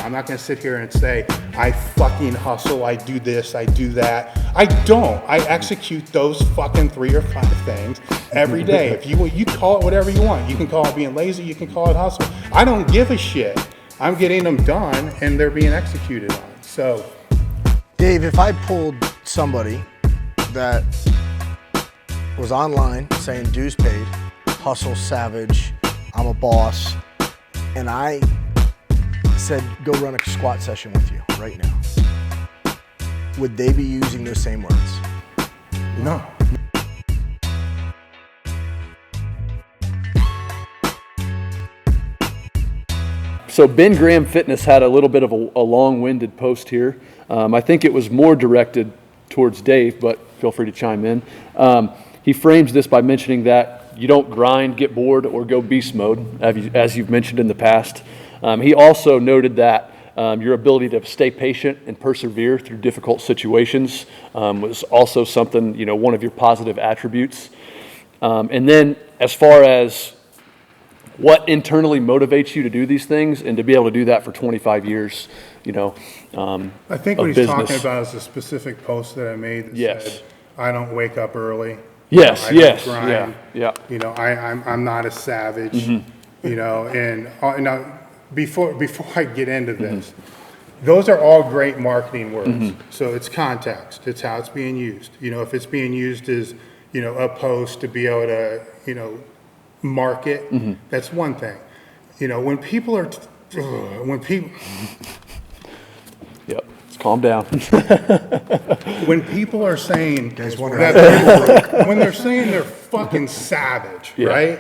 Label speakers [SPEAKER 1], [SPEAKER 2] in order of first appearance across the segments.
[SPEAKER 1] I'm not going to sit here and say, I fucking hustle, I do this, I do that. I don't. I execute those fucking 3 or 5 things every day. If you call it whatever you want. You can call it being lazy, you can call it hustle. I don't give a shit. I'm getting them done and they're being executed on. So,
[SPEAKER 2] Dave, if I pulled somebody that was online saying dues paid, hustle, savage, I'm a boss, and I said, go run a squat session with you right now, would they be using those same words?
[SPEAKER 1] no.
[SPEAKER 3] So Ben Graham Fitness had a little bit of a long-winded post here. I think it was more directed towards Dave, but feel free to chime in. He frames this by mentioning that you don't grind, get bored, or go beast mode, as you've mentioned in the past. He also noted that your ability to stay patient and persevere through difficult situations was also something, one of your positive attributes. And then as far as what internally motivates you to do these things and to be able to do that for 25 years,
[SPEAKER 1] I think what he's talking about is a specific post that I made that said, I don't wake up early.
[SPEAKER 3] Yes,
[SPEAKER 1] I don't grind.
[SPEAKER 3] yeah.
[SPEAKER 1] I'm not a savage, and now before I get into this, those are all great marketing words. So it's context, it's how it's being used. If it's being used as, a post to be able to, market, that's one thing. When people are,
[SPEAKER 3] Yep, let's calm down.
[SPEAKER 1] when people are saying that when they're saying they're fucking savage, right?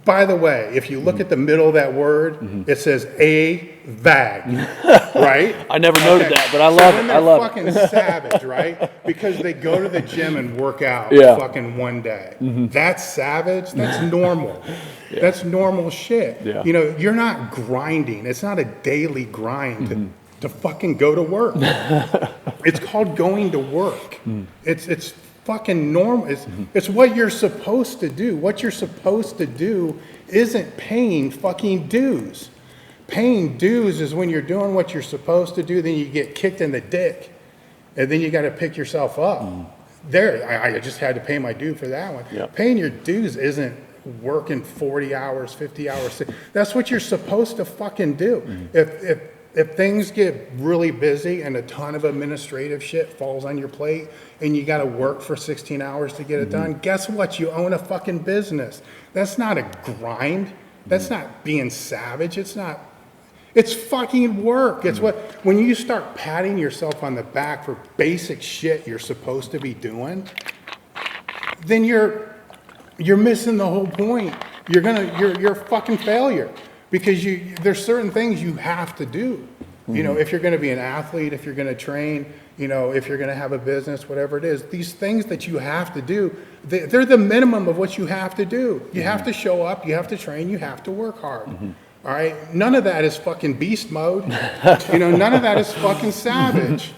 [SPEAKER 1] By the way, if you look at the middle of that word, it says a vag, right?
[SPEAKER 3] I never noted that, but I love it. I love it.
[SPEAKER 1] They're fucking savage, right? Because they go to the gym and work out fucking one day. That's savage. That's normal. That's normal shit. You're not grinding. It's not a daily grind to fucking go to work. It's called going to work. It's fucking normal. It's what you're supposed to do. What you're supposed to do isn't paying fucking dues. Paying dues is when you're doing what you're supposed to do, then you get kicked in the dick, and then you got to pick yourself up. I just had to pay my due for that one. Paying your dues isn't working 40 hours, 50 hours. That's what you're supposed to fucking do. If things get really busy and a ton of administrative shit falls on your plate and you got to work for 16 hours to get it done, guess what? You own a fucking business. That's not a grind. That's not being savage. It's fucking work. It's when you start patting yourself on the back for basic shit you're supposed to be doing, then you're missing the whole point. You're a fucking failure. Because there's certain things you have to do. If you're going to be an athlete, if you're going to train, if you're going to have a business, whatever it is, these things that you have to do, they're the minimum of what you have to do. You have to show up, you have to train, you have to work hard. All right? None of that is fucking beast mode. None of that is fucking savage.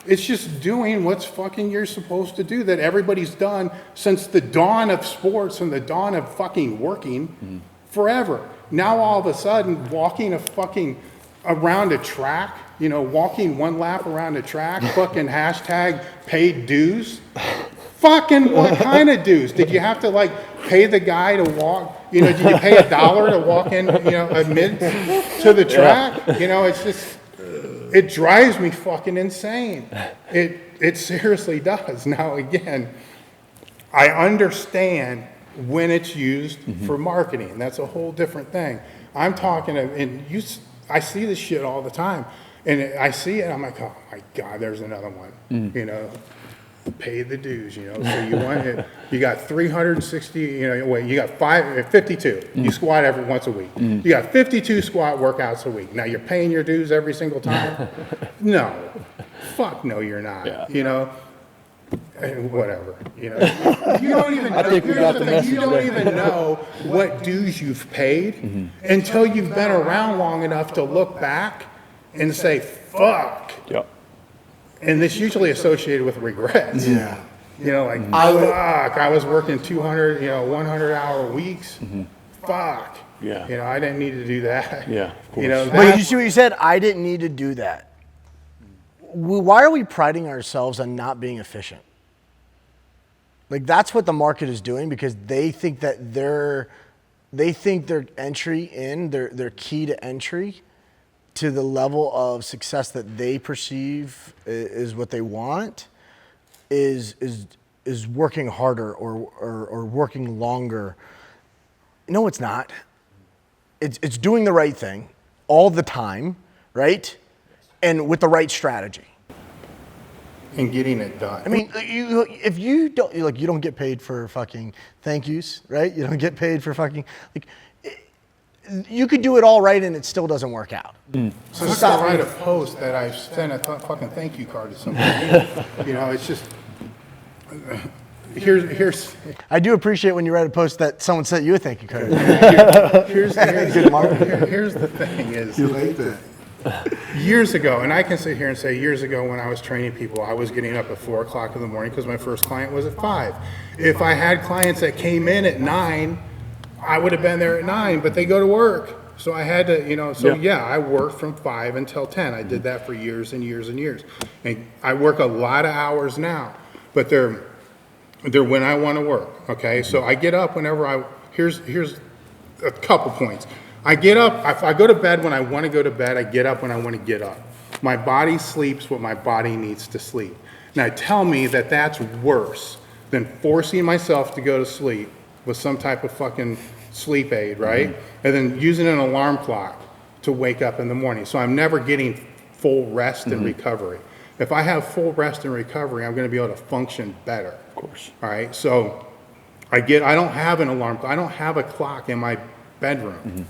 [SPEAKER 1] It's just doing what's fucking you're supposed to do that everybody's done since the dawn of sports and the dawn of fucking working forever. Now all of a sudden, walking around a track, walking one lap around a track, fucking hashtag paid dues. Fucking what kind of dues? Did you have to pay the guy to walk? Did you pay $1 to walk in, amid to the track? It's just, it drives me fucking insane. It seriously does. Now again, I understand when it's used for marketing. That's a whole different thing. I'm talking, I see this shit all the time. And I see it, I'm like, oh my God, there's another one. Pay the dues, so you got 360, you got 52. You squat every once a week. You got 52 squat workouts a week. Now you're paying your dues every single time? No. Fuck no, you're not. Whatever, you don't even know, you don't even know what dues you've paid until you've been around long enough to look back and say, fuck. And it's usually associated with regrets. Fuck, I was working 200, 100-hour weeks. Fuck.
[SPEAKER 3] Yeah.
[SPEAKER 1] You know, I didn't need to do that.
[SPEAKER 3] Yeah, of course.
[SPEAKER 1] You know,
[SPEAKER 2] But you see what you said? I didn't need to do that. Why are we priding ourselves on not being efficient? Like, that's what the market is doing, because they think that their entry in, their key to entry to the level of success that they perceive is what they want is working harder or working longer. No, it's not. It's doing the right thing all the time, right? And with the right strategy.
[SPEAKER 1] and getting it done.
[SPEAKER 2] I mean, if you don't, like, you don't get paid for fucking thank yous, right? You don't get paid for fucking, like, you could do it all right and it still doesn't work out.
[SPEAKER 1] So let's not write a post that I sent a fucking thank you card to somebody. You know, it's just, here's.
[SPEAKER 2] I do appreciate when you write a post that someone sent you a thank you card.
[SPEAKER 1] Here's the thing is,
[SPEAKER 2] You like that?
[SPEAKER 1] years ago, and I can sit here and say years ago when I was training people, I was getting up at 4 o'clock in the morning because my first client was at 5. If I had clients that came in at 9, I would have been there at 9, but they go to work. So I had to, you know, so yeah, I worked from 5 until 10. I did that for years and years and years. And I work a lot of hours now, but they're when I want to work, okay? So I get up whenever here's a couple points. I get up, if I go to bed when I want to go to bed, I get up when I want to get up. My body sleeps what my body needs to sleep. Now tell me that that's worse than forcing myself to go to sleep with some type of fucking sleep aid, right? And then using an alarm clock to wake up in the morning. So I'm never getting full rest and recovery. If I have full rest and recovery, I'm going to be able to function better.
[SPEAKER 3] Of course.
[SPEAKER 1] All right. So I don't have an alarm clock. I don't have a clock in my bedroom.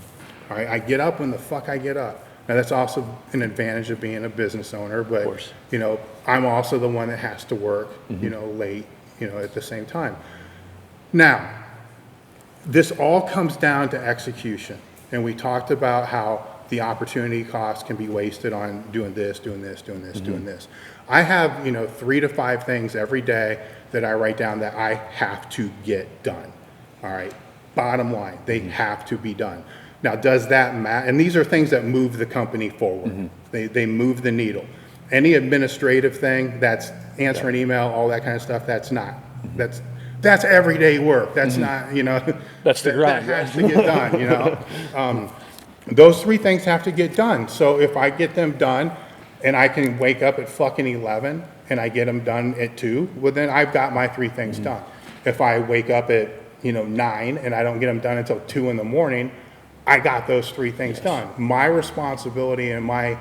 [SPEAKER 1] All right. I get up when the fuck I get up. Now that's also an advantage of being a business owner, but you know, I'm also the one that has to work, you know, late, you know, at the same time. Now, this all comes down to execution. And we talked about how the opportunity cost can be wasted on doing this, doing this, doing this, doing this. I have, you know, 3 to 5 things every day that I write down that I have to get done. All right. Bottom line, they have to be done. Now, does that matter? And these are things that move the company forward. They move the needle. Any administrative thing, that's answering email, all that kind of stuff, that's not. That's everyday work. That's not, you know.
[SPEAKER 3] That's the grind.
[SPEAKER 1] That has to get done, you know. Those 3 things have to get done. So if I get them done and I can wake up at fucking 11 and I get them done at 2, well, then I've got my 3 things done. If I wake up at, you know, 9 and I don't get them done until 2 in the morning, I got those 3 things done. My responsibility and my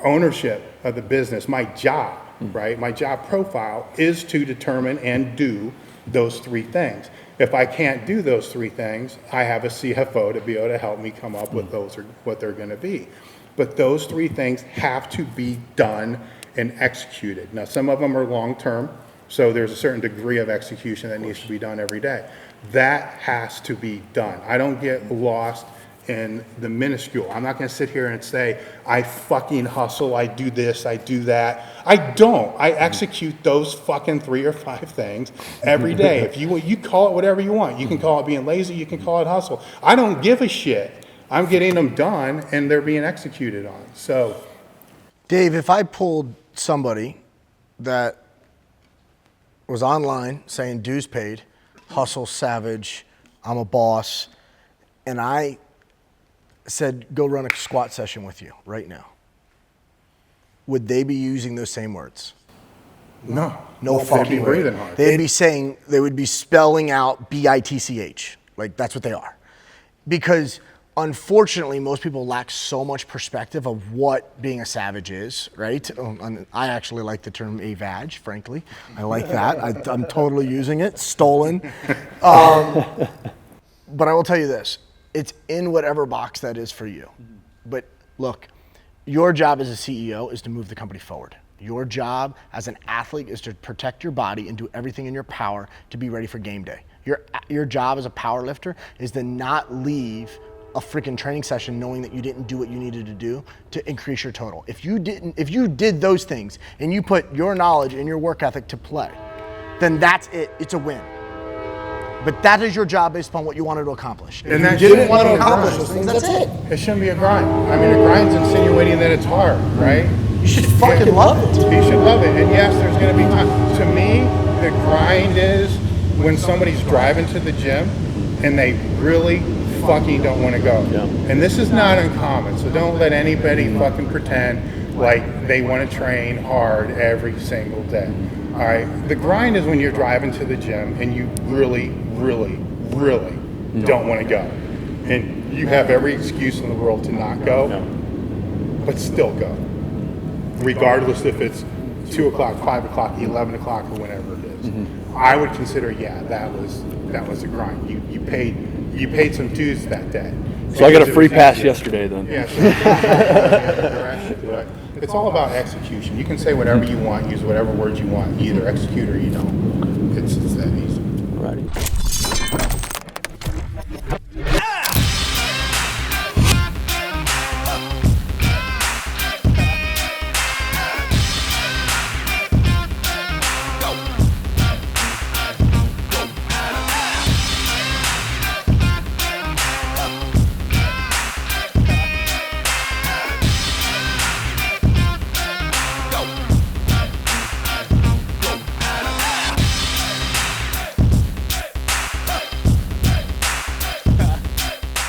[SPEAKER 1] ownership of the business, my job, right? My job profile is to determine and do those 3 things. If I can't do those 3 things, I have a CFO to be able to help me come up with those, or what they're going to be. But those 3 things have to be done and executed. Now, some of them are long-term, so there's a certain degree of execution that needs to be done every day. That has to be done. I don't get lost in the minuscule. I'm not going to sit here and say, I fucking hustle, I do this, I do that. I don't. I execute those fucking 3 or 5 things every day. If you call it whatever you want. You can call it being lazy, you can call it hustle. I don't give a shit. I'm getting them done and they're being executed on. So,
[SPEAKER 2] Dave, if I pulled somebody that was online saying dues paid, hustle savage, I'm a boss, and I said, go run a squat session with you right now, would they be using those same words?
[SPEAKER 1] no.
[SPEAKER 2] No
[SPEAKER 1] They'd
[SPEAKER 2] fucking
[SPEAKER 1] be
[SPEAKER 2] way.
[SPEAKER 1] breathing hard.
[SPEAKER 2] They'd be saying, they would be spelling out BITCH. Like, that's what they are. Because unfortunately, most people lack so much perspective of what being a savage is, right? And I actually like the term a vag, frankly. I like that. I'm totally using it. Stolen. But I will tell you this. It's in whatever box that is for you. But look, your job as a CEO is to move the company forward. Your job as an athlete is to protect your body and do everything in your power to be ready for game day. Your job as a power lifter is to not leave a freaking training session knowing that you didn't do what you needed to do to increase your total. If you did those things and you put your knowledge and your work ethic to play, then that's it. It's a win. But that is your job based upon what you wanted to accomplish. If
[SPEAKER 1] And
[SPEAKER 2] you
[SPEAKER 1] that
[SPEAKER 2] didn't
[SPEAKER 1] shouldn't
[SPEAKER 2] want
[SPEAKER 1] be
[SPEAKER 2] to
[SPEAKER 1] a
[SPEAKER 2] accomplish
[SPEAKER 1] grind.
[SPEAKER 2] those things, that's it.
[SPEAKER 1] It shouldn't be a grind. I mean, a grind's insinuating that it's hard, right?
[SPEAKER 2] You should fucking love it.
[SPEAKER 1] You should love it. And yes, there's going to be time. To me, the grind is when somebody's driving to the gym and they really fucking don't want to go.
[SPEAKER 3] Yeah.
[SPEAKER 1] And this is not uncommon, so don't let anybody fucking pretend like they want to train hard every single day. All right? The grind is when you're driving to the gym and you really, really, really don't want to go. And you have every excuse in the world to not go, but still go. Regardless if it's 2 o'clock, 5 o'clock, 11 o'clock, or whenever it is. I would consider, that was a grind. You paid some dues that day.
[SPEAKER 3] So I got a free pass yesterday then.
[SPEAKER 1] Yeah. But it's all about execution. You can say whatever you want, use whatever words you want. You either execute or you don't. It's that easy.
[SPEAKER 3] Alrighty.